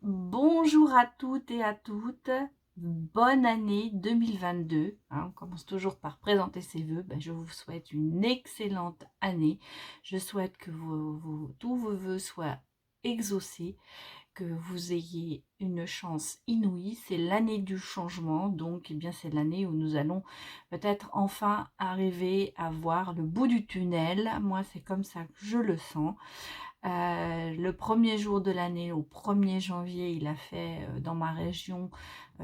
Bonjour à toutes et à toutes, bonne année 2022. On commence toujours par présenter ses vœux. Je vous souhaite une excellente année. Je souhaite que tous vos vœux soient exaucés, que vous ayez une chance inouïe. C'est l'année du changement, donc c'est l'année où nous allons peut-être enfin arriver à voir le bout du tunnel. Moi, c'est comme ça que je le sens. Le premier jour de l'année, au 1er janvier, il a fait dans ma région,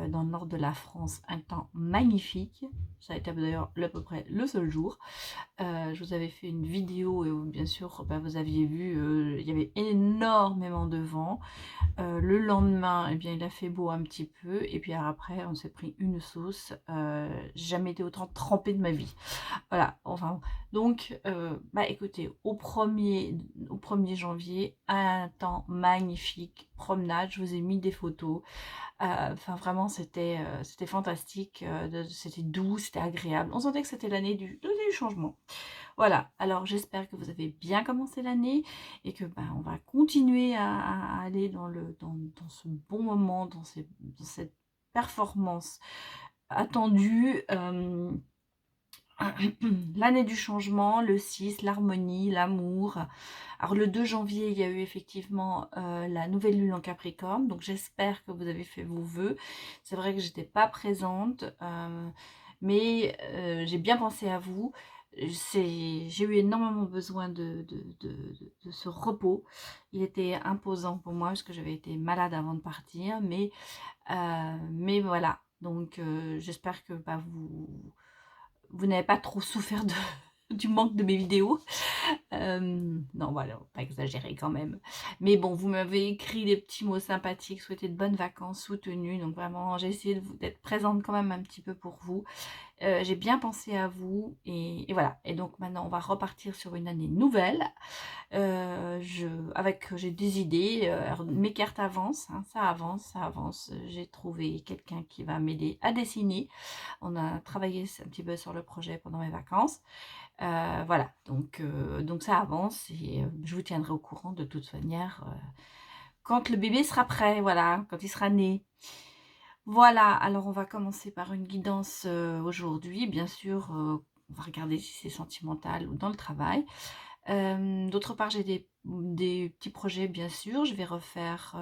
dans le nord de la France, un temps magnifique. Ça a été d'ailleurs à peu près le seul jour. Je vous avais fait une vidéo et bien sûr, vous aviez vu, il y avait énormément de vent. Le lendemain, il a fait beau un petit peu. Et puis après, on s'est pris une sauce. J'ai jamais été autant trempée de ma vie. Voilà, enfin, donc, écoutez, au 1er janvier, un temps magnifique, promenade, je vous ai mis des photos, enfin vraiment c'était fantastique, c'était doux, c'était agréable, on sentait que c'était l'année du changement. Voilà, alors j'espère que vous avez bien commencé l'année et que on va continuer à aller dans ce bon moment, dans cette performance attendue. L'année du changement, le 6, l'harmonie, l'amour. Alors le 2 janvier, il y a eu effectivement la nouvelle lune en Capricorne, donc j'espère que vous avez fait vos vœux. C'est vrai que j'étais pas présente, mais j'ai bien pensé à vous. J'ai eu énormément besoin de ce repos. Il était imposant pour moi parce que j'avais été malade avant de partir, mais voilà. Donc j'espère que vous n'avez pas trop souffert du manque de mes vidéos. Non, voilà, pas exagérer quand même. Mais bon, vous m'avez écrit des petits mots sympathiques, souhaité de bonnes vacances soutenues. Donc vraiment, j'ai essayé d'être présente quand même un petit peu pour vous. J'ai bien pensé à vous et voilà. Et donc maintenant, on va repartir sur une année nouvelle. J'ai des idées, mes cartes avancent, hein, ça avance, ça avance. J'ai trouvé quelqu'un qui va m'aider à dessiner. On a travaillé un petit peu sur le projet pendant mes vacances. Voilà, donc ça avance et je vous tiendrai au courant de toute manière quand le bébé sera prêt, voilà, quand il sera né. Voilà, alors on va commencer par une guidance aujourd'hui. Bien sûr, on va regarder si c'est sentimental ou dans le travail. D'autre part, j'ai des petits projets, bien sûr. Je vais refaire,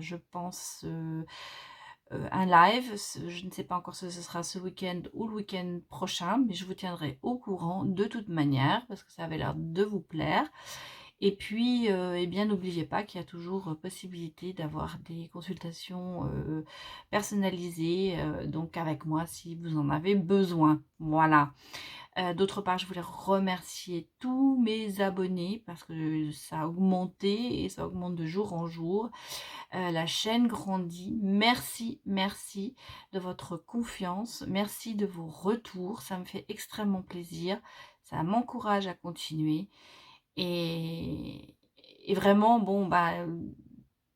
je pense, un live. Je ne sais pas encore si ce sera ce week-end ou le week-end prochain, mais je vous tiendrai au courant de toute manière, parce que ça avait l'air de vous plaire. Et puis, eh bien, n'oubliez pas qu'il y a toujours possibilité d'avoir des consultations personnalisées, donc avec moi, si vous en avez besoin. Voilà. D'autre part, je voulais remercier tous mes abonnés parce que ça a augmenté et ça augmente de jour en jour. La chaîne grandit. Merci, merci de votre confiance. Merci de vos retours. Ça me fait extrêmement plaisir. Ça m'encourage à continuer. Et, et vraiment,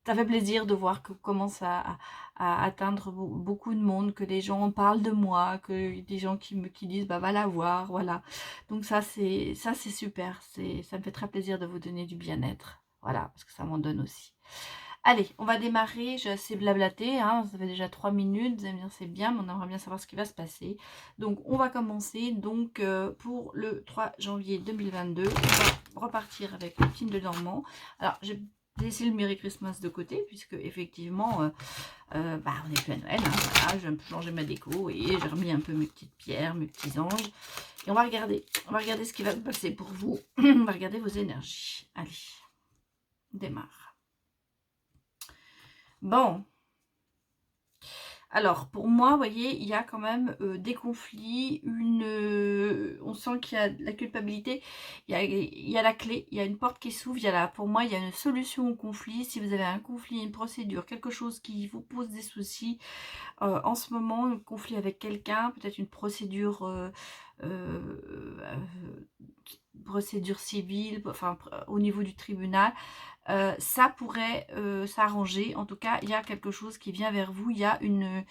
ça fait plaisir de voir que commence à atteindre beaucoup de monde, que les gens parlent de moi, que des gens qui disent va la voir, voilà. Donc ça c'est super, ça me fait très plaisir de vous donner du bien-être, voilà, parce que ça m'en donne aussi. Allez, on va démarrer, j'ai assez blablaté, hein, ça fait déjà 3 minutes, vous allez me dire c'est bien, mais on aimerait bien savoir ce qui va se passer. Donc on va commencer, donc pour le 3 janvier 2022, on va repartir avec le film de Normand. Alors j'ai laissé le Merry Christmas de côté, puisque effectivement, on n'est plus à Noël, hein, voilà, j'ai un peu changé ma déco, et j'ai remis un peu mes petites pierres, mes petits anges, et on va regarder ce qui va se passer pour vous, on va regarder vos énergies. Allez, on démarre. Bon, alors pour moi, vous voyez, il y a quand même des conflits, on sent qu'il y a de la culpabilité, il y a la clé, il y a une porte qui s'ouvre, pour moi, il y a une solution au conflit. Si vous avez un conflit, une procédure, quelque chose qui vous pose des soucis, en ce moment, un conflit avec quelqu'un, peut-être une procédure, procédure civile, enfin au niveau du tribunal, ça pourrait s'arranger. En tout cas, il y a quelque chose qui vient vers vous, il y a une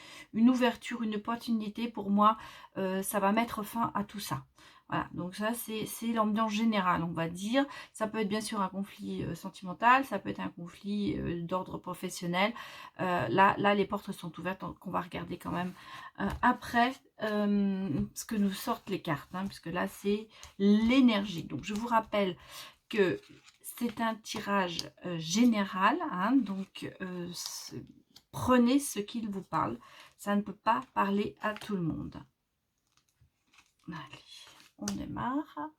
ouverture, une opportunité pour moi, ça va mettre fin à tout ça. Voilà, donc ça c'est l'ambiance générale, on va dire. Ça peut être bien sûr un conflit sentimental, ça peut être un conflit d'ordre professionnel. Là, les portes sont ouvertes, donc on va regarder quand même après ce que nous sortent les cartes, hein, puisque là c'est l'énergie. Donc je vous rappelle que c'est un tirage général, hein, donc prenez ce qu'il vous parle. Ça ne peut pas parler à tout le monde. Allez, on démarre.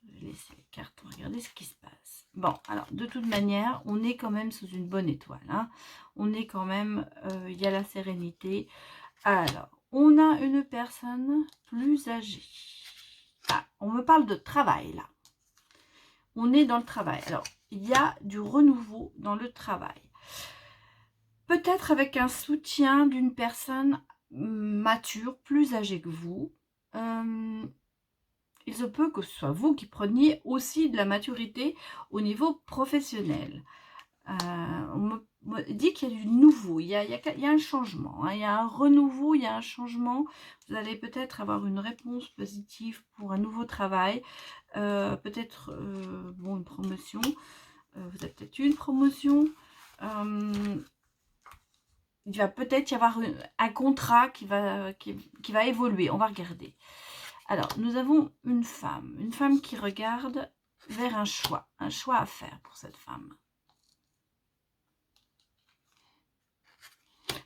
Je vais laisser les cartes, regarder ce qui se passe. Bon, alors, de toute manière, on est quand même sous une bonne étoile. Hein. On est quand même, il y a la sérénité. Alors, on a une personne plus âgée. Ah, on me parle de travail, là. On est dans le travail. Alors, il y a du renouveau dans le travail. Peut-être avec un soutien d'une personne mature, plus âgée que vous. Il se peut que ce soit vous qui preniez aussi de la maturité au niveau professionnel. On me dit qu'il y a du nouveau, il y a un changement, hein, il y a un renouveau, il y a un changement. Vous allez peut-être avoir une réponse positive pour un nouveau travail, peut-être bon, une promotion, vous avez peut-être une promotion. Il va peut-être y avoir un contrat qui va évoluer, on va regarder. Alors, nous avons une femme qui regarde vers un choix à faire pour cette femme.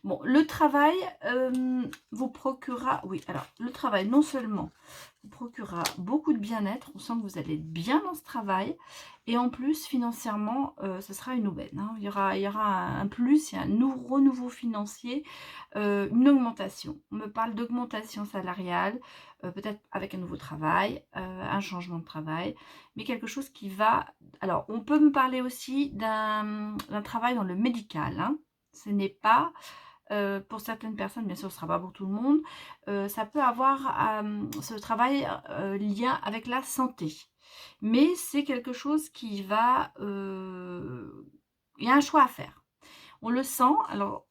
Bon, le travail vous procurera, oui, alors, le travail non seulement vous procurera beaucoup de bien-être, on sent que vous allez être bien dans ce travail, et en plus, financièrement, ce sera une aubaine. Hein. Il y aura un plus, il y a un renouveau financier, une augmentation. On me parle d'augmentation salariale, peut-être avec un nouveau travail, un changement de travail, mais quelque chose qui va... Alors, on peut me parler aussi d'un travail dans le médical. Hein. Ce n'est pas... pour certaines personnes, bien sûr, ce ne sera pas pour tout le monde, ça peut avoir ce travail lien avec la santé. Mais c'est quelque chose qui va... il y a un choix à faire. On le sent, alors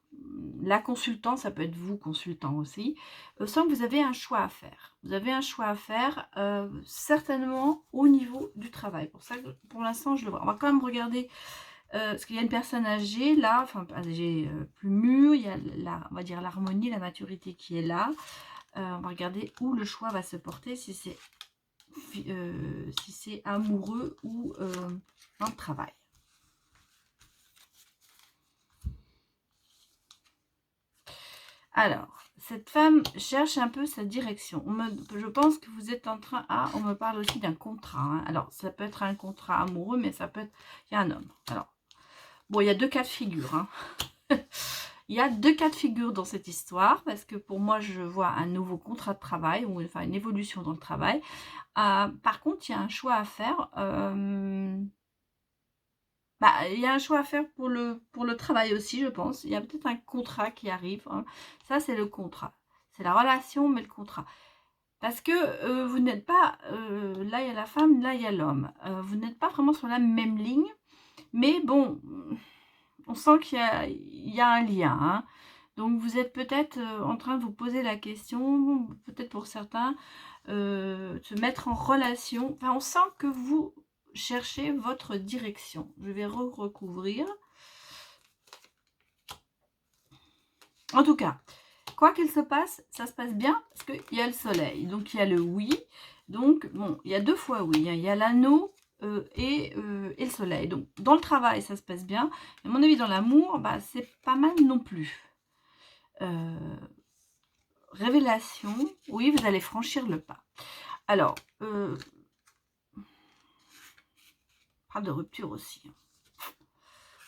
la consultante, ça peut être vous, consultant aussi, sent que vous avez un choix à faire. Vous avez un choix à faire, certainement au niveau du travail. Pour ça, pour l'instant, je le vois. On va quand même regarder... parce qu'il y a une personne âgée là, enfin âgée plus mûre, il y a on va dire l'harmonie, la maturité qui est là. On va regarder où le choix va se porter, si c'est amoureux ou dans le travail. Alors, cette femme cherche un peu sa direction. Je pense que vous êtes en train... Ah, on me parle aussi d'un contrat. Hein. Alors, ça peut être un contrat amoureux, mais ça peut être... Il y a un homme. Alors, bon, il y a deux cas de figure. Hein. Il y a deux cas de figure dans cette histoire, parce que pour moi, je vois un nouveau contrat de travail, ou enfin une évolution dans le travail. Par contre, il y a un choix à faire. Il y a un choix à faire pour le travail aussi, je pense. Il y a peut-être un contrat qui arrive. Hein. Ça, c'est le contrat. C'est la relation, mais le contrat. Parce que vous n'êtes pas... là, il y a la femme, là, il y a l'homme. Vous n'êtes pas vraiment sur la même ligne. Mais bon, on sent qu'il y a un lien. Hein. Donc, vous êtes peut-être en train de vous poser la question, peut-être pour certains, de se mettre en relation. Enfin, on sent que vous cherchez votre direction. Je vais recouvrir. En tout cas, quoi qu'il se passe, ça se passe bien parce qu'il y a le soleil. Donc, il y a le oui. Donc, bon, il y a deux fois oui. Hein. Il y a l'anneau et le soleil. Donc, dans le travail, ça se passe bien. À mon avis, dans l'amour, c'est pas mal non plus. Révélation, oui, vous allez franchir le pas. Alors, pas de rupture aussi.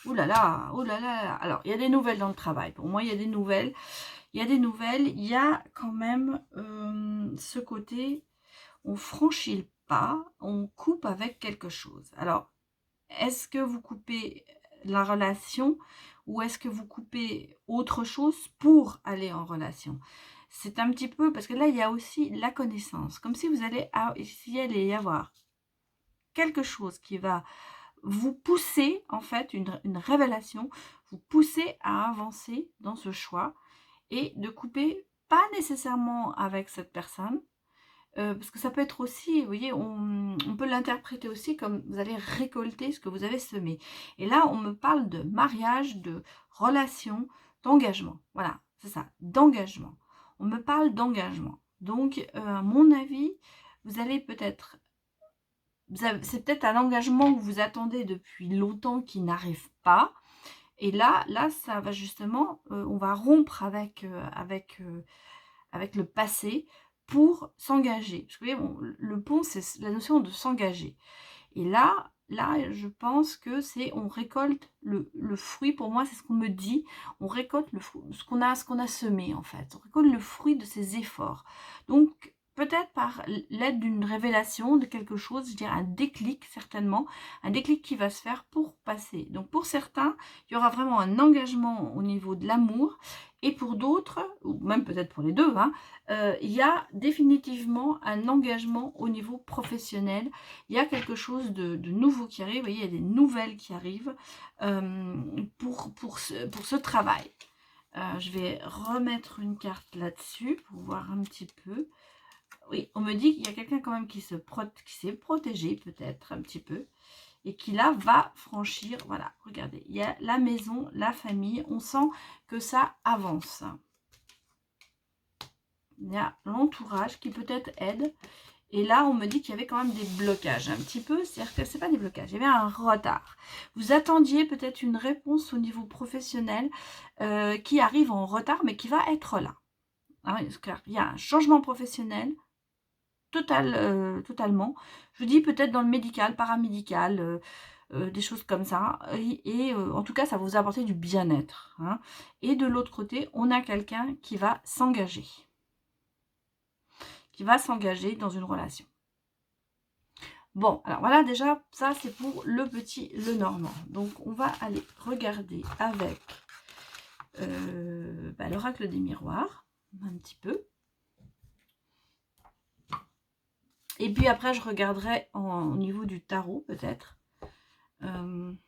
Ouh là là, oh là là. Alors, il y a des nouvelles dans le travail. Pour moi, il y a des nouvelles. Il y a des nouvelles. Il y a quand même ce côté, on franchit le pas, on coupe avec quelque chose. Alors, est-ce que vous coupez la relation ou est-ce que vous coupez autre chose pour aller en relation? C'est un petit peu, parce que là, il y a aussi la connaissance. Comme si vous allez y avoir quelque chose qui va vous pousser, en fait, une révélation, vous pousser à avancer dans ce choix et de couper, pas nécessairement avec cette personne, parce que ça peut être aussi, vous voyez, on peut l'interpréter aussi comme vous allez récolter ce que vous avez semé. Et là, on me parle de mariage, de relation, d'engagement. Voilà, c'est ça, d'engagement. On me parle d'engagement. Donc, à mon avis, vous allez peut-être... C'est peut-être un engagement que vous attendez depuis longtemps qui n'arrive pas. Et là, ça va justement, on va rompre avec le passé pour s'engager. Parce que vous voyez, le pont, c'est la notion de s'engager. Et là, je pense que c'est, on récolte le fruit, pour moi, c'est ce qu'on me dit, on récolte le fruit, ce qu'on a semé, en fait. On récolte le fruit de ses efforts. Donc, peut-être par l'aide d'une révélation, de quelque chose, je dirais un déclic, certainement, un déclic qui va se faire pour passer. Donc, pour certains, il y aura vraiment un engagement au niveau de l'amour, et pour d'autres, ou même peut-être pour les deux, hein, il y a définitivement un engagement au niveau professionnel. Il y a quelque chose de nouveau qui arrive, vous voyez, il y a des nouvelles qui arrivent pour ce travail. Je vais remettre une carte là-dessus pour voir un petit peu. Oui, on me dit qu'il y a quelqu'un quand même qui s'est protégé peut-être un petit peu et qui là va franchir, voilà, regardez, il y a la maison, la famille, on sent que ça avance. Il y a l'entourage qui peut-être aide. Et là, on me dit qu'il y avait quand même des blocages un petit peu. C'est-à-dire que ce n'est pas des blocages, il y avait un retard. Vous attendiez peut-être une réponse au niveau professionnel qui arrive en retard, mais qui va être là. Hein, il y a un changement professionnel totalement. Je vous dis peut-être dans le médical, paramédical, des choses comme ça. Et en tout cas, ça va vous apporter du bien-être. Hein. Et de l'autre côté, on a quelqu'un qui va s'engager. Qui va s'engager dans une relation. Bon, alors voilà, déjà, ça c'est pour le petit, le normand. Donc, on va aller regarder avec l'oracle des miroirs, un petit peu. Et puis après, je regarderai au niveau du tarot, peut-être. Voir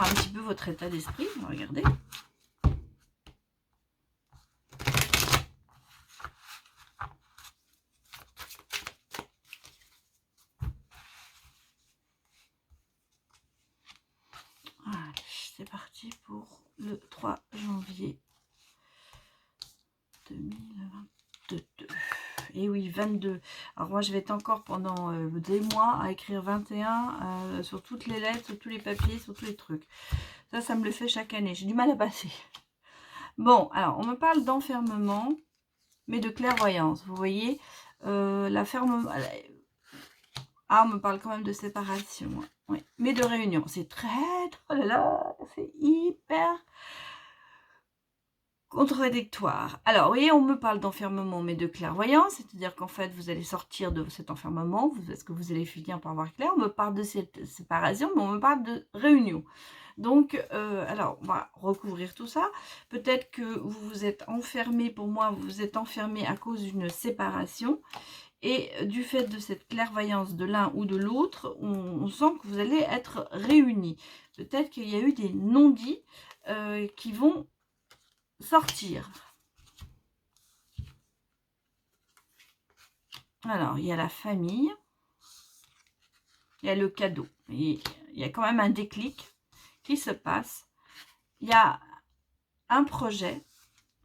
un petit peu votre état d'esprit. On va regarder. Allez, c'est parti pour le 3 janvier 2022. Et oui, 22. Alors moi, je vais être encore pendant des mois à écrire 21 sur toutes les lettres, sur tous les papiers, sur tous les trucs. Ça me le fait chaque année. J'ai du mal à passer. Bon, alors, on me parle d'enfermement, mais de clairvoyance. Vous voyez, l'enfermement... Ah, on me parle quand même de séparation. Hein. Oui. Mais de réunion. C'est très... Oh là là, c'est hyper... contradictoire. Alors, vous voyez, on me parle d'enfermement, mais de clairvoyance, c'est-à-dire qu'en fait, vous allez sortir de cet enfermement, est-ce que vous allez finir par voir clair? On me parle de cette séparation, mais on me parle de réunion. Donc, alors, on va recouvrir tout ça. Peut-être que vous vous êtes enfermé, pour moi, vous vous êtes enfermé à cause d'une séparation. Et du fait de cette clairvoyance de l'un ou de l'autre, on sent que vous allez être réunis. Peut-être qu'il y a eu des non-dits qui vont sortir. Alors, il y a la famille. Il y a le cadeau. Et il y a quand même un déclic qui se passe. Il y a un projet.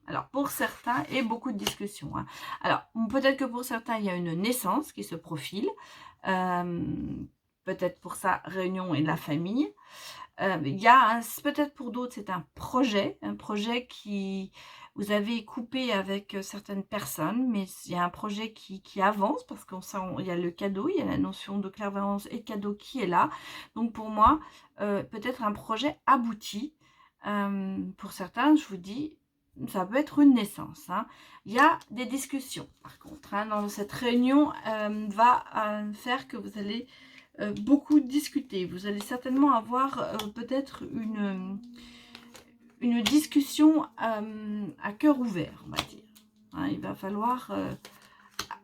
Alors, pour certains, et beaucoup de discussions. Hein. Alors, peut-être que pour certains, il y a une naissance qui se profile. Peut-être pour ça, réunion et la famille. Il y a peut-être pour d'autres, c'est un projet qui vous avez coupé avec certaines personnes, mais il y a un projet qui avance parce qu'on sent, il y a le cadeau, il y a la notion de clairvoyance et de cadeau qui est là. Donc pour moi, peut-être un projet abouti. Pour certains, je vous dis, ça peut être une naissance. Hein. Il y a des discussions, par contre. Hein, dans cette réunion va faire que vous allez beaucoup discuter. Vous allez certainement avoir peut-être une discussion à cœur ouvert, on va dire. Hein, il va falloir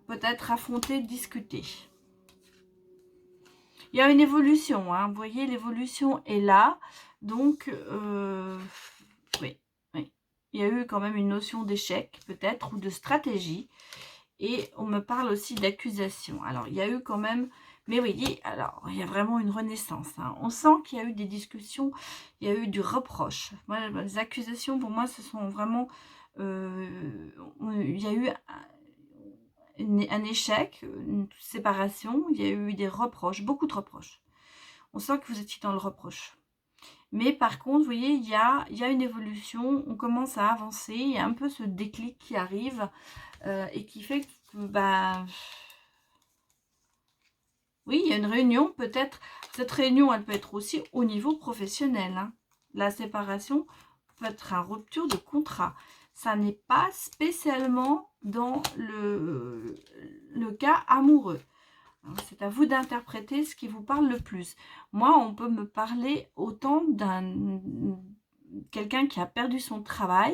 peut-être affronter, discuter. Il y a une évolution, hein, vous voyez, l'évolution est là. Donc, oui. il y a eu quand même une notion d'échec, peut-être, ou de stratégie. Et on me parle aussi d'accusation. Alors, il y a eu quand même... Mais vous voyez, alors, il y a vraiment une renaissance. Hein. On sent qu'il y a eu des discussions, il y a eu du reproche. Moi, les accusations, pour moi, ce sont vraiment... il y a eu un échec, une séparation, il y a eu des reproches, beaucoup de reproches. On sent que vous étiez dans le reproche. Mais par contre, vous voyez, il y a une évolution, on commence à avancer, il y a un peu ce déclic qui arrive et qui fait que, bah, oui, il y a une réunion, peut-être, cette réunion, elle peut être aussi au niveau professionnel. Hein. La séparation peut être une rupture de contrat. Ça n'est pas spécialement dans le cas amoureux. C'est à vous d'interpréter ce qui vous parle le plus. Moi, on peut me parler autant d'un quelqu'un qui a perdu son travail.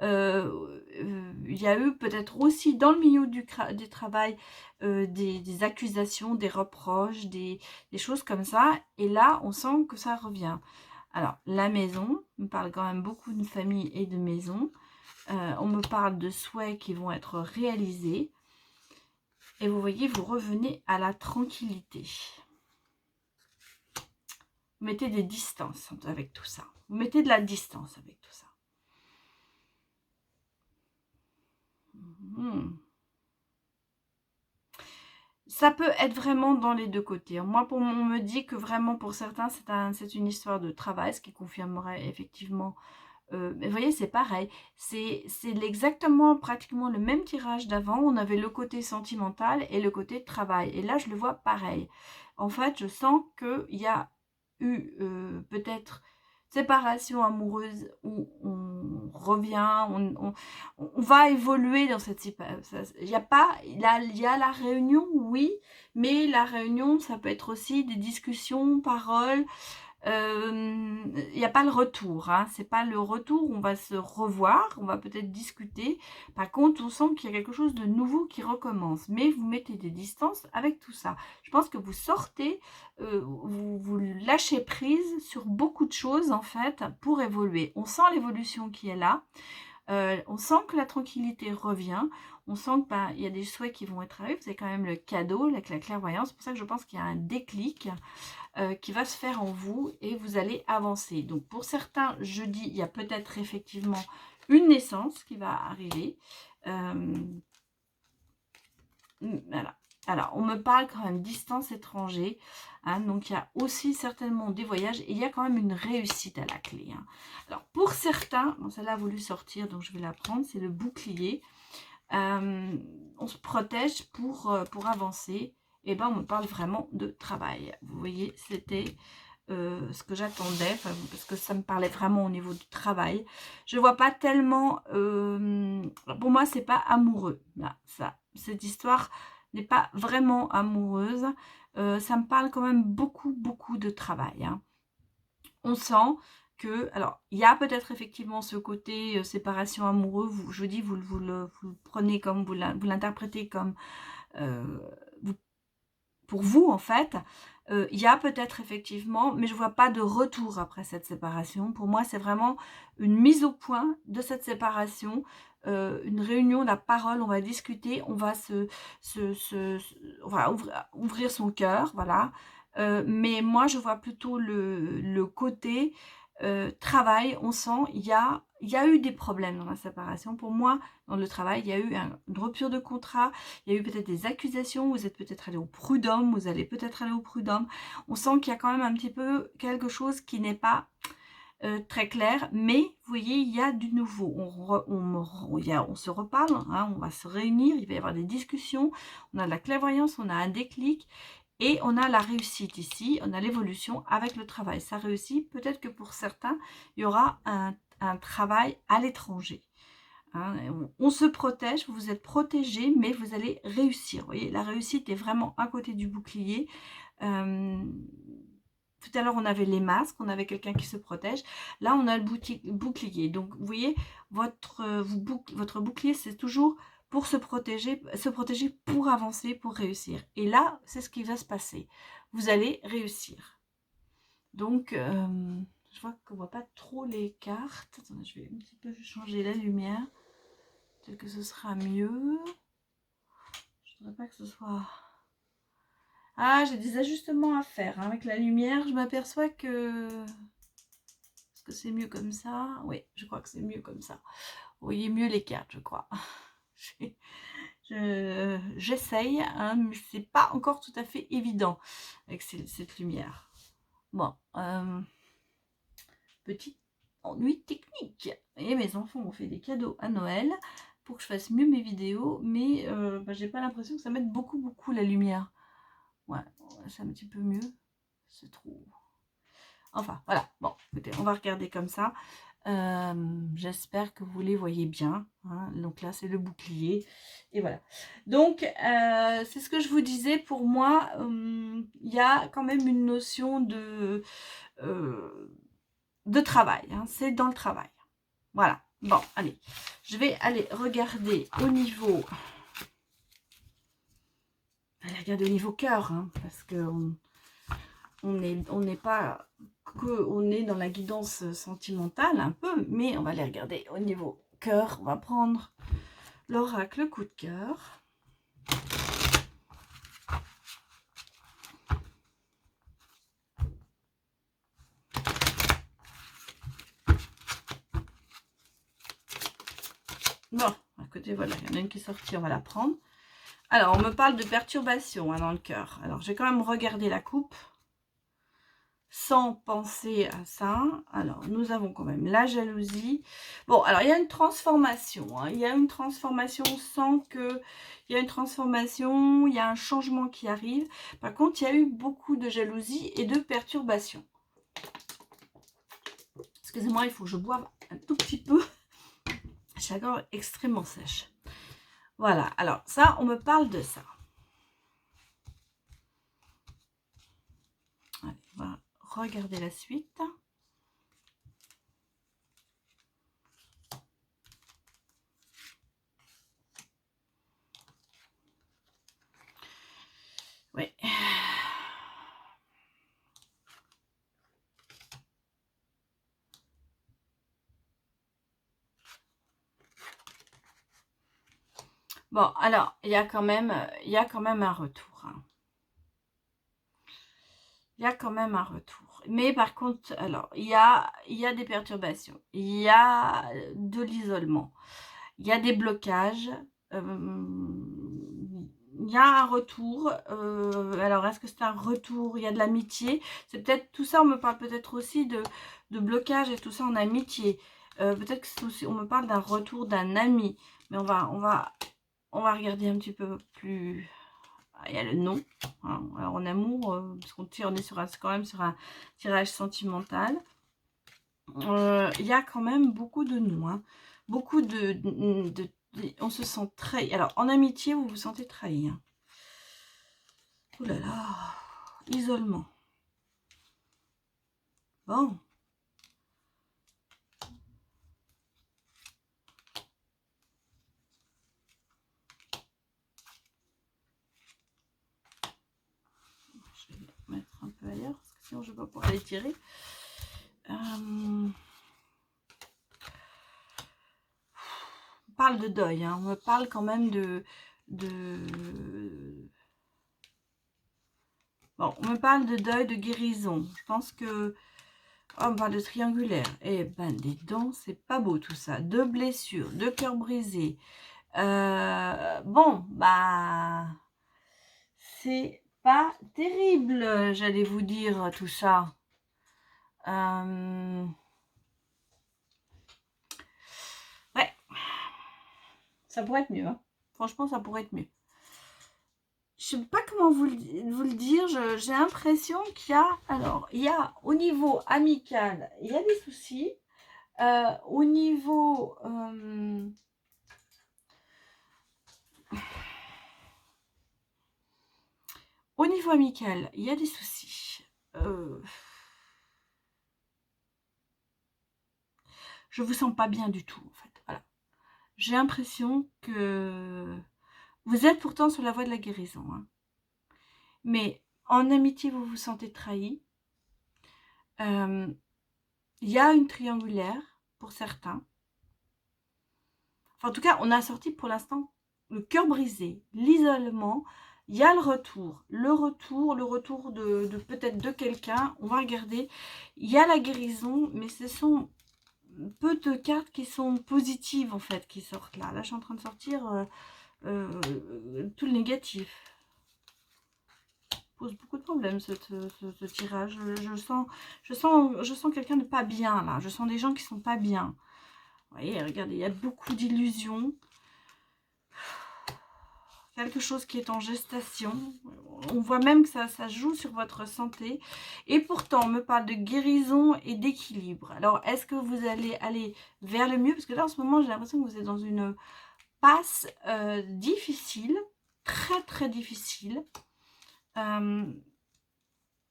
Il y a eu peut-être aussi dans le milieu du travail des accusations, des reproches, des choses comme ça. Et là, on sent que ça revient. Alors, la maison, on me parle quand même beaucoup de famille et de maison. On me parle de souhaits qui vont être réalisés. Et vous voyez, vous revenez à la tranquillité. Vous mettez des distances avec tout ça. Vous mettez de la distance avec tout ça. Ça peut être vraiment dans les deux côtés. Moi, on me dit que vraiment pour certains, c'est une histoire de travail, ce qui confirmerait effectivement. Mais vous voyez, c'est pareil. C'est exactement, pratiquement le même tirage d'avant. On avait le côté sentimental et le côté travail. Et là, je le vois pareil. En fait, je sens qu'il y a eu peut-être séparation amoureuse où on revient, on va évoluer dans cette séparation. Il y a la réunion, oui, mais la réunion, ça peut être aussi des discussions, paroles. Il n'y a pas le retour, hein. C'est pas le retour, on va se revoir, on va peut-être discuter. Par contre, on sent qu'il y a quelque chose de nouveau qui recommence. Mais vous mettez des distances avec tout ça. Je pense que vous sortez, vous lâchez prise sur beaucoup de choses en fait pour évoluer. On sent l'évolution qui est là. On sent que la tranquillité revient, on sent qu'il y a des souhaits qui vont être arrivés, vous avez quand même le cadeau, la clairvoyance, c'est pour ça que je pense qu'il y a un déclic qui va se faire en vous et vous allez avancer. Donc pour certains, je dis, il y a peut-être effectivement une naissance qui va arriver. Voilà. Alors, on me parle quand même distance étranger, hein, donc il y a aussi certainement des voyages et il y a quand même une réussite à la clé. Hein. Alors, pour certains, bon, celle-là a voulu sortir, donc je vais la prendre, c'est le bouclier. On se protège pour avancer. Et ben, on me parle vraiment de travail. Vous voyez, c'était ce que j'attendais, parce que ça me parlait vraiment au niveau du travail. Je vois pas tellement... pour moi, c'est pas amoureux. Là, cette histoire n'est pas vraiment amoureuse. Ça me parle quand même beaucoup, beaucoup de travail. Hein. On sent que... Alors, il y a peut-être effectivement ce côté séparation amoureux. Je vous dis, vous le prenez comme... Vous l'interprétez comme... pour vous, en fait. Il y a peut-être effectivement, mais je ne vois pas de retour après cette séparation. Pour moi, c'est vraiment une mise au point de cette séparation, une réunion, la parole, on va discuter, on va on va ouvrir son cœur, voilà. Mais moi, je vois plutôt le côté travail. On sent, il y a eu des problèmes dans la séparation. Pour moi, dans le travail, il y a eu une rupture de contrat, il y a eu peut-être des accusations, vous êtes peut-être allé au prud'homme, vous allez peut-être aller au prud'homme. On sent qu'il y a quand même un petit peu quelque chose qui n'est pas très clair, mais vous voyez, il y a du nouveau. On se reparle, hein, on va se réunir, il va y avoir des discussions, on a de la clairvoyance, on a un déclic. Et on a la réussite ici, on a l'évolution avec le travail. Ça réussit, peut-être que pour certains, il y aura un travail à l'étranger. Hein. On se protège, vous êtes protégé, mais vous allez réussir. Vous voyez, la réussite est vraiment à côté du bouclier. Tout à l'heure, on avait les masques, on avait quelqu'un qui se protège. Là, on a le bouclier. Donc, vous voyez, votre bouclier, c'est toujours... pour se protéger pour avancer, pour réussir. Et là, c'est ce qui va se passer. Vous allez réussir. Donc, Je vois qu'on voit pas trop les cartes. Attendez, je vais un petit peu changer la lumière. Peut-être que ce sera mieux. Je voudrais pas que ce soit... Ah, j'ai des ajustements à faire hein. Avec la lumière. Je m'aperçois que... Est-ce que c'est mieux comme ça? Oui, je crois que c'est mieux comme ça. Vous voyez mieux les cartes, je crois. J'essaye, hein, mais c'est pas encore tout à fait évident avec cette lumière. Bon, petit ennui technique. Et mes enfants ont fait des cadeaux à Noël pour que je fasse mieux mes vidéos, mais j'ai pas l'impression que ça mette beaucoup la lumière. Ouais, c'est un petit peu mieux. C'est trop... Enfin, voilà. Bon, écoutez, on va regarder comme ça. J'espère que vous les voyez bien. Hein. Donc là, c'est le bouclier. Et voilà. Donc, c'est ce que je vous disais. Pour moi, il y a quand même une notion de travail. Hein. C'est dans le travail. Voilà. Bon, allez. Je vais aller regarder au niveau... Allez, regarder au niveau cœur. Hein, parce que on n'est pas... on est dans la guidance sentimentale un peu, mais on va les regarder au niveau cœur. On va prendre l'oracle coup de cœur. Bon, à côté, voilà, il y en a une qui est sortie, on va la prendre. Alors, on me parle de perturbation hein, dans le cœur. Alors, j'ai quand même regardé la coupe sans penser à ça. Alors, nous avons quand même la jalousie. Bon, alors, il y a une transformation. Hein. Il y a une transformation sans que... Il y a une transformation, il y a un changement qui arrive. Par contre, il y a eu beaucoup de jalousie et de perturbation. Excusez-moi, il faut que je boive un tout petit peu. J'ai la gorge extrêmement sèche. Voilà, alors ça, on me parle de ça. Allez, on va regarder la suite. Oui. Bon, alors, il y a quand même un retour. Hein. Il y a quand même un retour. Mais par contre, alors, il y a des perturbations. Il y a de l'isolement. Il y a des blocages. Il y a un retour. Alors, est-ce que c'est un retour? Il y a de l'amitié. C'est peut-être tout ça. On me parle peut-être aussi de blocage et tout ça en amitié. Peut-être que c'est aussi, on me parle d'un retour d'un ami. Mais on va regarder un petit peu plus... Il y a le nom. Hein. Alors, en amour, parce qu'on est quand même sur un tirage sentimental. Il y a quand même beaucoup de noms. Hein. Beaucoup on se sent trahi. Alors, en amitié, vous vous sentez trahi. Hein. Oh là là. Isolement. Bon. Je vais mettre un peu ailleurs, parce que sinon je ne vais pas pouvoir les tirer. On parle de deuil. Hein. On me parle quand même Bon, on me parle de deuil, de guérison. Je pense que... Oh, on parle de triangulaire. Eh ben, des dents, c'est pas beau tout ça. De blessures, de cœurs brisés. Bon, bah... C'est pas terrible, j'allais vous dire tout ça. Ouais. Ça pourrait être mieux. Hein. Franchement, ça pourrait être mieux. Je sais pas comment vous le dire, j'ai l'impression qu'il y a, alors, il y a au niveau amical, il y a des soucis, au niveau, amical, il y a des soucis, je vous sens pas bien du tout, en fait, voilà, j'ai l'impression que vous êtes pourtant sur la voie de la guérison, hein. Mais en amitié, vous vous sentez trahi. il y a une triangulaire pour certains. Enfin, en tout cas, on a sorti pour l'instant le cœur brisé, l'isolement. Il y a le retour de peut-être de quelqu'un. On va regarder. Il y a la guérison, mais ce sont peu de cartes qui sont positives en fait qui sortent là. Là, je suis en train de sortir tout le négatif. Pose beaucoup de problèmes ce tirage. Je sens quelqu'un de pas bien là. Je sens des gens qui sont pas bien. Vous voyez, regardez, il y a beaucoup d'illusions. Quelque chose qui est en gestation. On voit même que ça joue sur votre santé. Et pourtant, on me parle de guérison et d'équilibre. Alors, est-ce que vous allez aller vers le mieux? Parce que là, en ce moment, j'ai l'impression que vous êtes dans une passe difficile. Très, très difficile.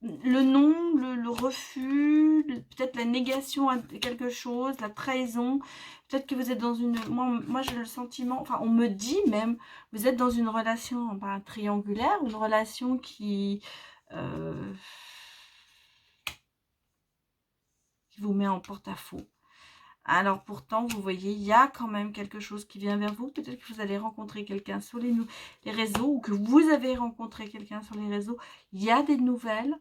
Le non, le refus, peut-être la négation à quelque chose, la trahison. Peut-être que vous êtes dans une... Moi j'ai le sentiment, enfin on me dit même, vous êtes dans une relation triangulaire, une relation qui vous met en porte-à-faux. Alors pourtant, vous voyez, il y a quand même quelque chose qui vient vers vous. Peut-être que vous allez rencontrer quelqu'un sur les réseaux ou que vous avez rencontré quelqu'un sur les réseaux. Il y a des nouvelles.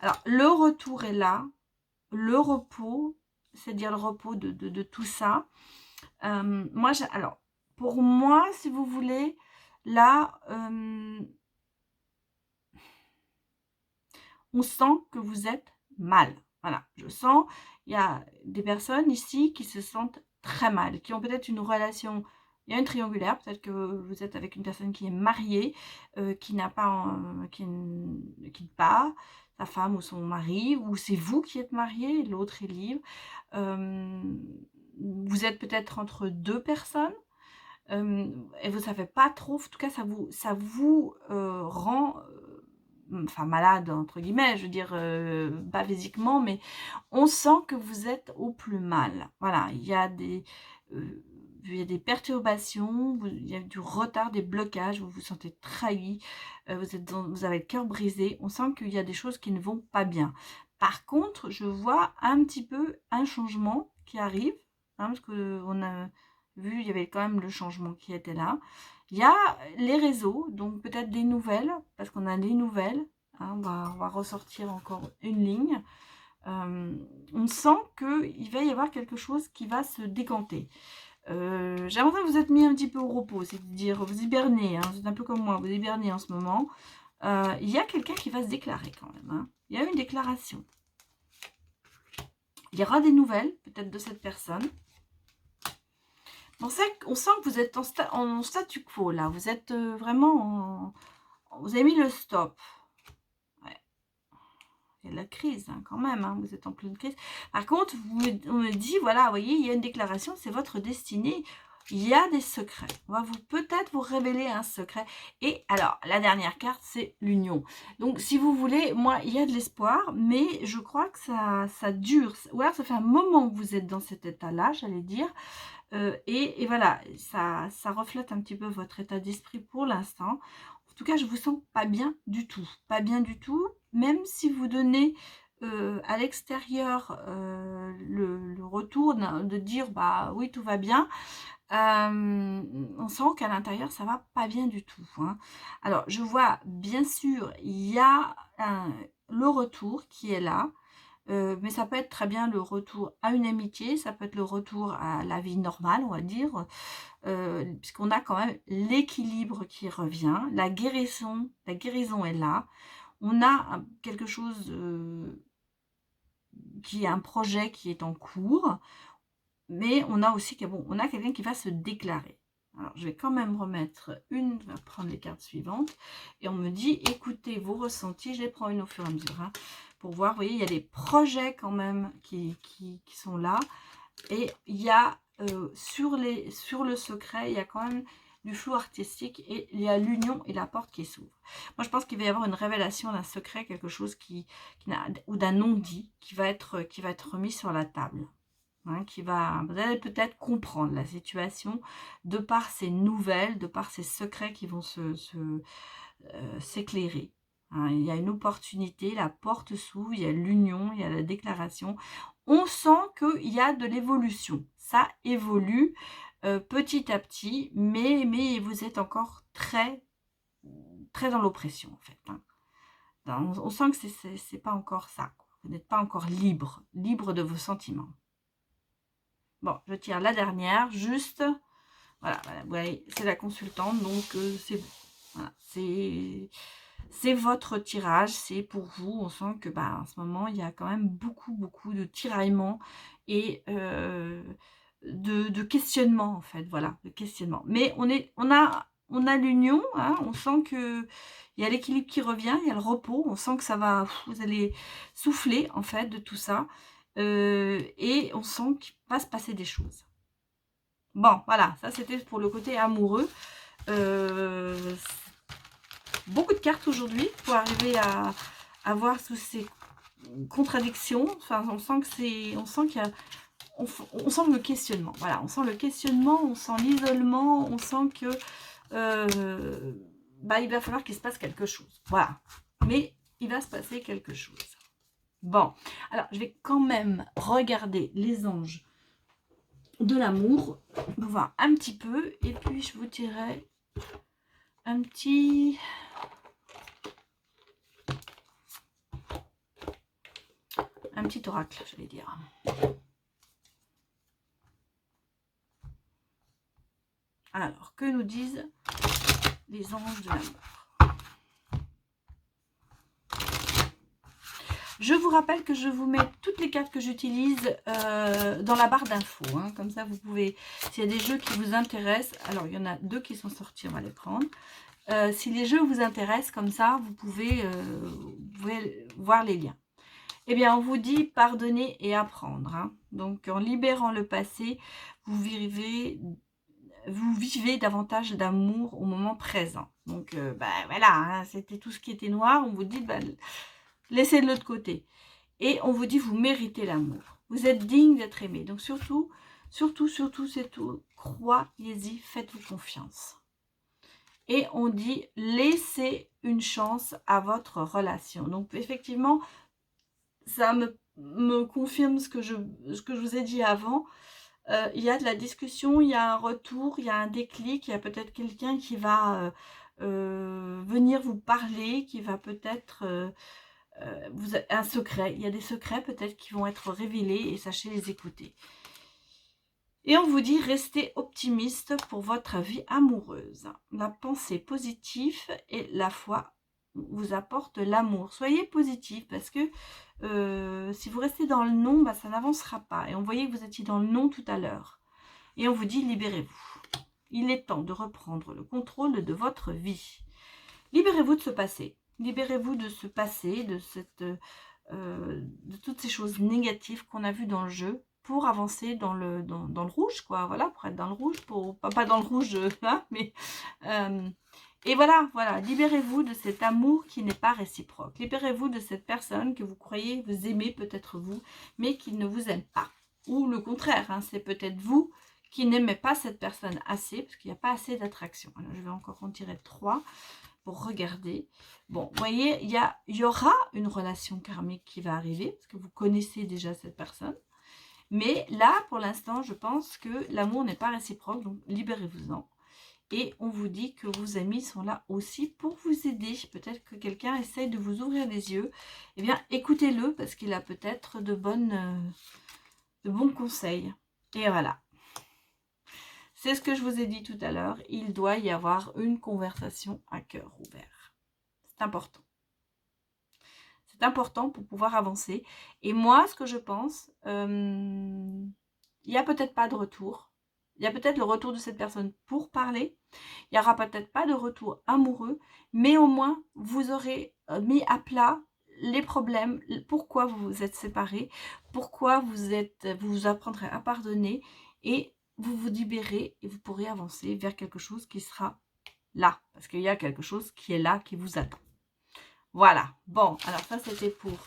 Alors, le retour est là, le repos, c'est-à-dire le repos de tout ça. Alors, pour moi, si vous voulez, là, on sent que vous êtes mal. Voilà, je sens, il y a des personnes ici qui se sentent très mal, qui ont peut-être une relation, il y a une triangulaire, peut-être que vous êtes avec une personne qui est mariée, qui n'a pas, qui ne quitte pas sa femme ou son mari, ou c'est vous qui êtes marié, l'autre est libre. Vous êtes peut-être entre deux personnes, et vous ne savez pas trop, en tout cas ça vous rend enfin malade entre guillemets, je veux dire pas physiquement, mais on sent que vous êtes au plus mal. Voilà, il y a des perturbations, il y a du retard, des blocages, vous vous sentez trahi, vous avez le cœur brisé, on sent qu'il y a des choses qui ne vont pas bien. Par contre, je vois un petit peu un changement qui arrive, hein, parce qu'on a vu, il y avait quand même le changement qui était là. Il y a les réseaux, donc peut-être des nouvelles, parce qu'on a des nouvelles. Hein, on va ressortir encore une ligne. On sent qu'il va y avoir quelque chose qui va se décanter. J'ai l'impression que vous êtes mis un petit peu au repos, c'est-à-dire vous hibernez, hein, vous êtes un peu comme moi, vous hibernez en ce moment. Il y a quelqu'un qui va se déclarer quand même. Hein. Il y a une déclaration. Il y aura des nouvelles, peut-être de cette personne. On sent que vous êtes en statu quo, là. Vous êtes vraiment vous avez mis le stop. Ouais. Il y a de la crise, hein, quand même. Hein, vous êtes en pleine crise. Par contre, on me dit, voilà, vous voyez, il y a une déclaration, c'est votre destinée. Il y a des secrets. On va peut-être vous révéler un secret. Et alors, la dernière carte, c'est l'union. Donc, si vous voulez, moi, il y a de l'espoir, mais je crois que ça dure. Ou alors, ça fait un moment que vous êtes dans cet état-là, j'allais dire. Et voilà, ça reflète un petit peu votre état d'esprit pour l'instant. En tout cas, je vous sens pas bien du tout. Pas bien du tout, même si vous donnez à l'extérieur le retour de dire bah oui, tout va bien. On sent qu'à l'intérieur, ça va pas bien du tout. Hein. Alors, je vois, bien sûr, il y a le retour qui est là. Mais ça peut être très bien le retour à une amitié, ça peut être le retour à la vie normale, on va dire, puisqu'on a quand même l'équilibre qui revient, la guérison est là, on a quelque chose qui est un projet qui est en cours, mais on a aussi on a quelqu'un qui va se déclarer. Alors, je vais quand même prendre les cartes suivantes, et on me dit, écoutez vos ressentis, je les prends une au fur et à mesure, hein, pour voir, vous voyez, il y a des projets quand même qui sont là, et il y a, sur le secret, il y a quand même du flou artistique, et il y a l'union et la porte qui s'ouvre. Moi, je pense qu'il va y avoir une révélation d'un secret, quelque chose ou d'un non-dit, qui va être remis sur la table. Hein, vous allez peut-être comprendre la situation de par ces nouvelles, de par ces secrets qui vont s'éclairer. hein. Il y a une opportunité, la porte s'ouvre, il y a l'union, il y a la déclaration. On sent qu'il y a de l'évolution. Ça évolue petit à petit, mais vous êtes encore très, très dans l'oppression, en fait, hein. On sent que c'est pas encore ça, quoi. Vous n'êtes pas encore libre, libre de vos sentiments. Bon, je tire la dernière, juste. Voilà, voilà, vous voyez, c'est la consultante, donc c'est vous. Voilà, c'est votre tirage, c'est pour vous. On sent que en ce moment, il y a quand même beaucoup, beaucoup de tiraillements et de questionnements, en fait. Voilà, de questionnements. Mais on a l'union, hein, on sent que il y a l'équilibre qui revient, il y a le repos, on sent que ça va, vous allez souffler, en fait, de tout ça. Et on sent qu'il va se passer des choses. Bon, voilà, ça c'était pour le côté amoureux. Beaucoup de cartes aujourd'hui pour arriver à voir toutes ces contradictions. Enfin, on sent que on sent le questionnement. Voilà, on sent le questionnement, on sent l'isolement, on sent que il va falloir qu'il se passe quelque chose. Voilà, mais il va se passer quelque chose. Bon, alors je vais quand même regarder les anges de l'amour pour voir un petit peu, et puis je vous dirai un petit oracle, je vais dire. Alors, que nous disent les anges de l'amour? Je vous rappelle que je vous mets toutes les cartes que j'utilise dans la barre d'infos, hein. Comme ça, vous pouvez, s'il y a des jeux qui vous intéressent, alors il y en a 2 qui sont sortis, on va les prendre. Si les jeux vous intéressent, comme ça, vous pouvez voir les liens. Eh bien, on vous dit pardonner et apprendre, hein. Donc, en libérant le passé, vous vivez davantage d'amour au moment présent. Donc, voilà, hein, c'était tout ce qui était noir. On vous dit, laissez de l'autre côté. Et on vous dit, vous méritez l'amour. Vous êtes digne d'être aimé. Donc, surtout, c'est tout. Croyez-y, faites-vous confiance. Et on dit, laissez une chance à votre relation. Donc, effectivement, ça me confirme ce que je vous ai dit avant. Il y a de la discussion, il y a un retour, il y a un déclic, il y a peut-être quelqu'un qui va venir vous parler, qui va peut-être... un secret, il y a des secrets peut-être qui vont être révélés et sachez les écouter. Et on vous dit, restez optimiste pour votre vie amoureuse. La pensée positive et la foi vous apportent l'amour. Soyez positif parce que si vous restez dans le non, ça n'avancera pas. Et on voyait que vous étiez dans le non tout à l'heure. Et on vous dit, libérez-vous. Il est temps de reprendre le contrôle de votre vie. Libérez-vous de ce passé. Libérez-vous de ce passé, de toutes ces choses négatives qu'on a vues dans le jeu pour avancer dans le rouge, quoi. Voilà, pour être dans le rouge, pas dans le rouge, hein, mais... et voilà, libérez-vous de cet amour qui n'est pas réciproque. Libérez-vous de cette personne que vous croyez vous aimer, peut-être vous, mais qui ne vous aime pas. Ou le contraire, hein, c'est peut-être vous qui n'aimez pas cette personne assez, parce qu'il n'y a pas assez d'attraction. Alors, je vais encore en tirer 3 pour regarder. Bon, vous voyez, il y aura une relation karmique qui va arriver, parce que vous connaissez déjà cette personne. Mais là, pour l'instant, je pense que l'amour n'est pas réciproque, donc libérez-vous-en. Et on vous dit que vos amis sont là aussi pour vous aider. Peut-être que quelqu'un essaye de vous ouvrir les yeux. Eh bien, écoutez-le, parce qu'il a peut-être de bons conseils. Et voilà. C'est ce que je vous ai dit tout à l'heure. Il doit y avoir une conversation à cœur ouvert. C'est important. C'est important pour pouvoir avancer. Et moi, ce que je pense, il n'y a peut-être pas de retour. Il y a peut-être le retour de cette personne pour parler. Il n'y aura peut-être pas de retour amoureux. Mais au moins, vous aurez mis à plat les problèmes. Pourquoi vous vous êtes séparés. Pourquoi vous vous apprendrez à pardonner. Et vous vous libérez et vous pourrez avancer vers quelque chose qui sera là. Parce qu'il y a quelque chose qui est là, qui vous attend. Voilà. Bon, alors ça, c'était pour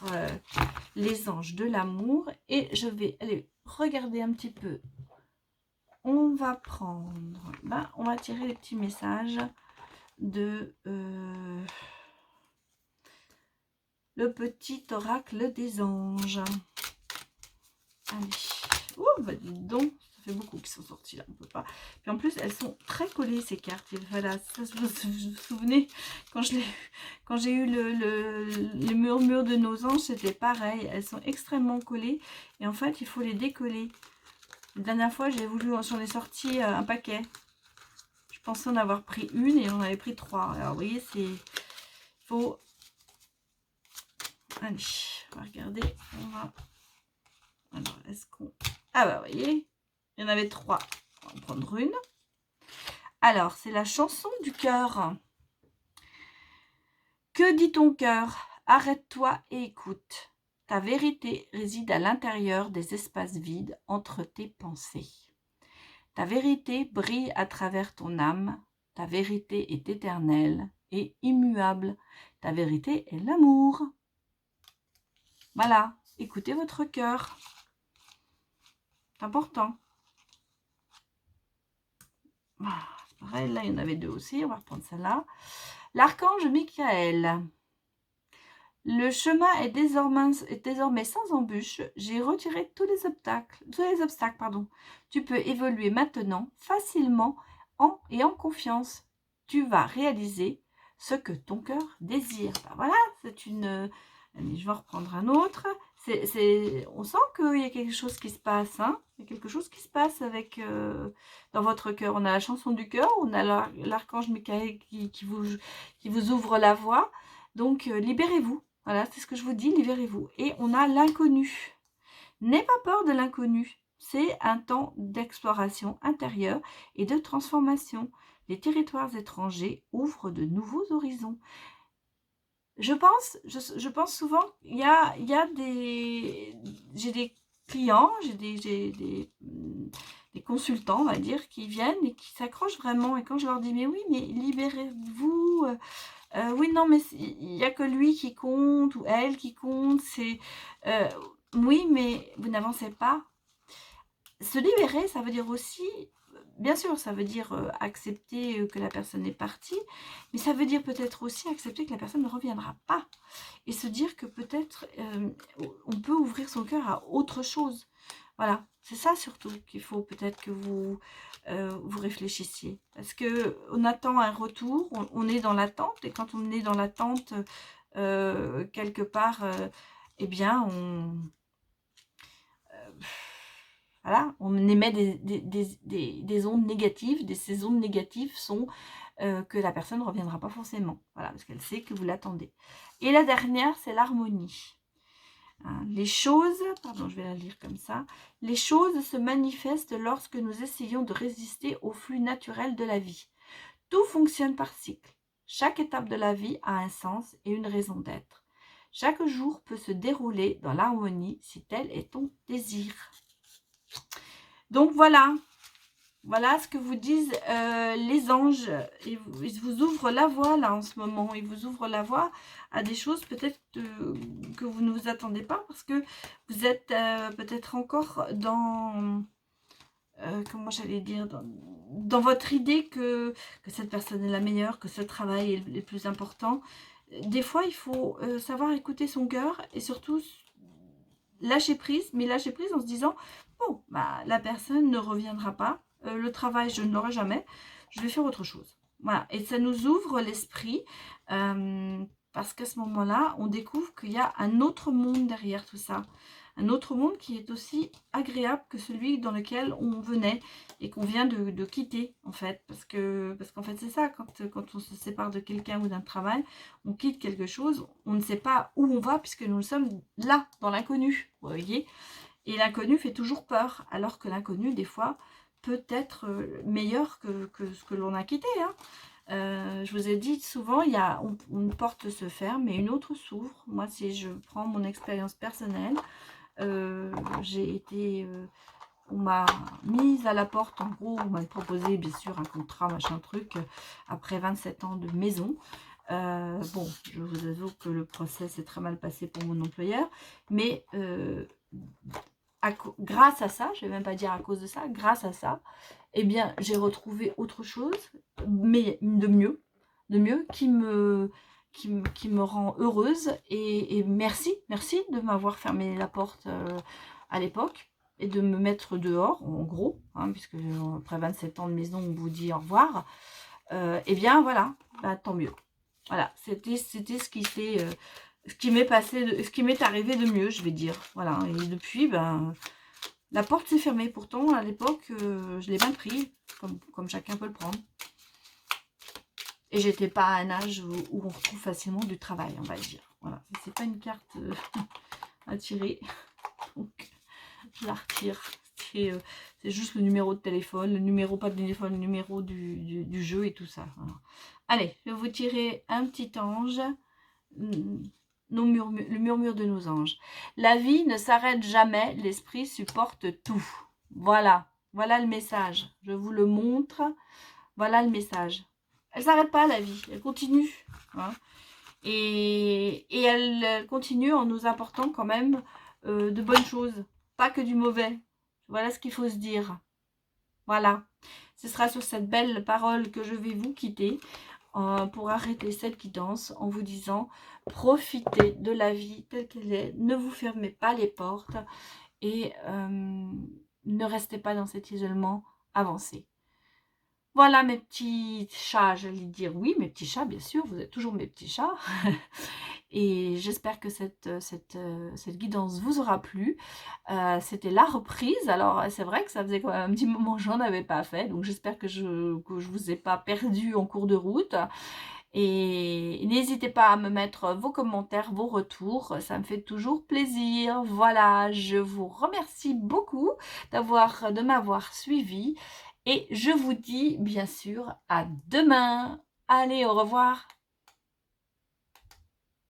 les anges de l'amour. Et je vais aller regarder un petit peu. On va prendre... on va tirer les petits messages de le petit oracle des anges. Allez. Oh, bah dis donc, ça fait beaucoup qui sont sortis là, on peut pas. Puis en plus, elles sont très collées ces cartes. Voilà, ça, vous vous souvenez, quand j'ai eu le murmure de nos anges, c'était pareil. Elles sont extrêmement collées et en fait, il faut les décoller. La dernière fois, j'en ai sorti un paquet. Je pensais en avoir pris une et on avait pris 3. Alors, vous voyez, faut... Allez, on va regarder. Alors, est-ce qu'on... Ah bah, vous voyez, il y en avait 3. On va en prendre une. Alors, c'est la chanson du cœur. Que dit ton cœur? Arrête-toi et écoute. Ta vérité réside à l'intérieur des espaces vides entre tes pensées. Ta vérité brille à travers ton âme. Ta vérité est éternelle et immuable. Ta vérité est l'amour. Voilà, écoutez votre cœur. C'est important. C'est pareil, là, il y en avait 2 aussi. On va reprendre celle-là. L'archange Michael. Le chemin est désormais sans embûche. J'ai retiré tous les obstacles. Tu peux évoluer maintenant facilement et en confiance. Tu vas réaliser ce que ton cœur désire. Ben voilà, c'est une... Allez, je vais en reprendre un autre. On sent qu'il y a quelque chose qui se passe. Hein, il y a quelque chose qui se passe avec dans votre cœur. On a la chanson du cœur, on a l'archange Michael qui vous ouvre la voie. Donc, libérez-vous. Voilà, c'est ce que je vous dis, libérez-vous. Et on a l'inconnu. N'aie pas peur de l'inconnu. C'est un temps d'exploration intérieure et de transformation. Les territoires étrangers ouvrent de nouveaux horizons. Je pense souvent, il y a des... J'ai des clients, j'ai des consultants, on va dire, qui viennent et qui s'accrochent vraiment. Et quand je leur dis, mais oui, mais libérez-vous... oui, non, mais il n'y a que lui qui compte ou elle qui compte. Oui, mais vous n'avancez pas. Se libérer, ça veut dire aussi, bien sûr, ça veut dire accepter que la personne est partie, mais ça veut dire peut-être aussi accepter que la personne ne reviendra pas. Et se dire que peut-être on peut ouvrir son cœur à autre chose. Voilà, c'est ça surtout qu'il faut peut-être que vous réfléchissiez. Parce qu'on attend un retour, on est dans l'attente, et quand on est dans l'attente, quelque part, eh bien, voilà, on émet des ondes négatives. Ces ondes négatives sont que la personne ne reviendra pas forcément. Voilà, parce qu'elle sait que vous l'attendez. Et la dernière, c'est l'harmonie. Hein, les choses, pardon, je vais la lire comme ça. Les choses se manifestent lorsque nous essayons de résister au flux naturel de la vie. Tout fonctionne par cycle. Chaque étape de la vie a un sens et une raison d'être. Chaque jour peut se dérouler dans l'harmonie si tel est ton désir. Donc voilà, voilà ce que vous disent les anges. Ils vous ouvrent la voie là en ce moment. Ils vous ouvrent la voie à des choses peut-être que vous ne vous attendez pas, parce que vous êtes peut-être encore dans, comment j'allais dire, dans votre idée que cette personne est la meilleure, que ce travail est le plus important. Des fois, il faut savoir écouter son cœur et surtout lâcher prise, mais lâcher prise en se disant, bon, bah, la personne ne reviendra pas, le travail, je ne l'aurai jamais, je vais faire autre chose. Voilà, et ça nous ouvre l'esprit, parce qu'à ce moment-là, on découvre qu'il y a un autre monde derrière tout ça. Un autre monde qui est aussi agréable que celui dans lequel on venait et qu'on vient de quitter, en fait. Parce qu'en fait, c'est ça, quand on se sépare de quelqu'un ou d'un travail, on quitte quelque chose, on ne sait pas où on va puisque nous sommes là, dans l'inconnu, vous voyez. Et l'inconnu fait toujours peur, alors que l'inconnu, des fois, peut être meilleur que ce que l'on a quitté, hein. Je vous ai dit souvent, une porte se ferme et une autre s'ouvre. Moi, si je prends mon expérience personnelle, j'ai été... on m'a mise à la porte, en gros, on m'a proposé, bien sûr, un contrat, machin truc, après 27 ans de maison. Bon, je vous avoue que le procès s'est très mal passé pour mon employeur, mais grâce à ça, je ne vais même pas dire à cause de ça, grâce à ça, eh bien, j'ai retrouvé autre chose, mais de mieux, qui me qui me rend heureuse. Et merci de m'avoir fermé la porte à l'époque et de me mettre dehors, en gros, hein, puisque après 27 ans de maison, on vous dit au revoir. Et bien voilà, bah, tant mieux. Voilà, c'était ce qui s'est... ce qui m'est passé, ce qui m'est arrivé de mieux, je vais dire. Voilà, et depuis, ben, la porte s'est fermée. Pourtant, à l'époque, je l'ai mal pris, comme chacun peut le prendre. Et j'étais pas à un âge où on retrouve facilement du travail, on va dire. Voilà, c'est pas une carte à tirer, donc je la retire. C'est juste le numéro de téléphone, le numéro, pas de téléphone, le numéro du jeu et tout ça. Voilà. Allez, je vais vous tirer un petit ange. Le murmure de nos anges. La vie ne s'arrête jamais, l'esprit supporte tout. Voilà, voilà le message. Je vous le montre. Voilà le message. Elle ne s'arrête pas, la vie, elle continue. Hein. Et elle continue en nous apportant quand même de bonnes choses, pas que du mauvais. Voilà ce qu'il faut se dire. Voilà. Ce sera sur cette belle parole que je vais vous quitter. Pour arrêter cette guidance en vous disant profitez de la vie telle qu'elle est, ne vous fermez pas les portes et ne restez pas dans cet isolement, avancez. Voilà mes petits chats, j'allais dire oui, mes petits chats, bien sûr, vous êtes toujours mes petits chats. Et j'espère que cette guidance vous aura plu. C'était la reprise. Alors, c'est vrai que ça faisait quand même un petit moment que j'en avais pas fait. Donc, j'espère que je vous ai pas perdu en cours de route. Et n'hésitez pas à me mettre vos commentaires, vos retours. Ça me fait toujours plaisir. Voilà, je vous remercie beaucoup de m'avoir suivi. Et je vous dis bien sûr à demain. Allez, au revoir.